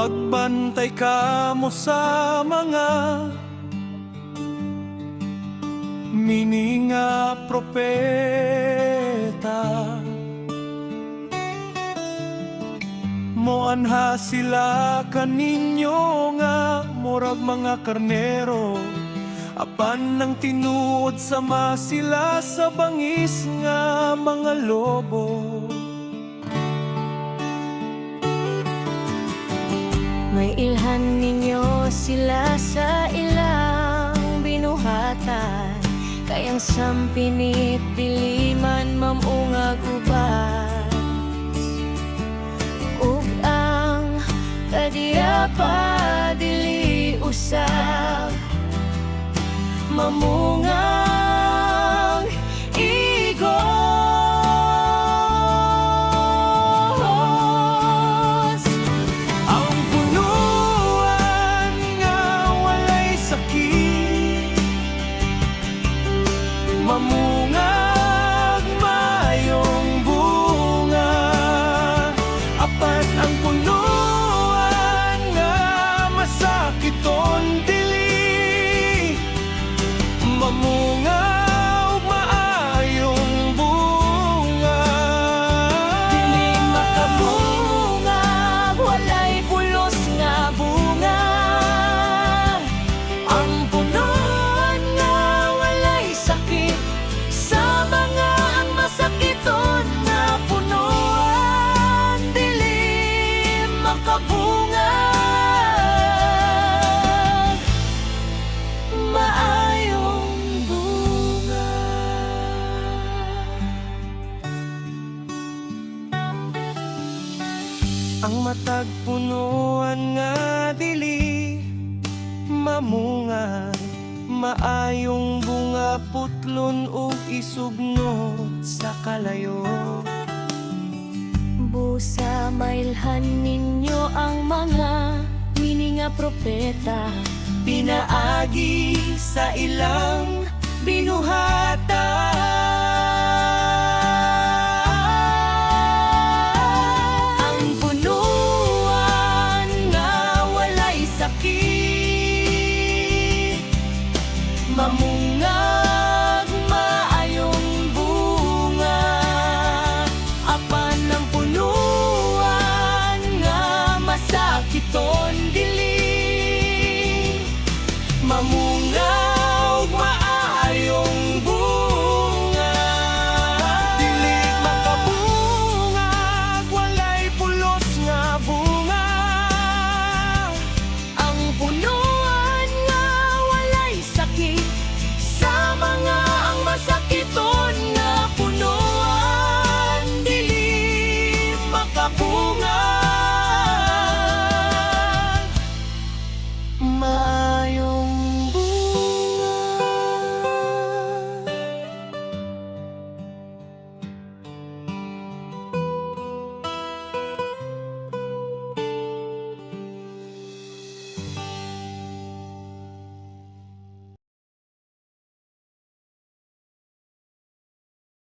Magbantay ka mo sa mga mininga propeta. Moanha sila kaninyo nga murag mga karnero, apan nang tinuod sama sila sa bangis nga mga lobo. May ilhan ninyo sila sa ilang binuhatan, kayang sampinit diliman mamungag uban. Ug ang kadiya pa dili usab mamungang igos. Ang punuan nga walay sakit, mamungag mayong bunga. Apan ang punuan nga masakiton dili, mamunga ug maayong bunga. Dili makabunga, walay pulos nga bunga. Ang punuan nga walay sakit, sa mga ang masakiton nga punuan dili makabunga. Maayong bunga. Ang matag punuan nga dili mamunga, maayong bunga putlon ug isugnot sa kalayo. Busa mailhan ninyo ang mga mininga propeta, Pinaagi sa ilang binuhatan. ang punuan nga walay sakit, mamungag maayong bunga. Apan ang punuan nga masakiton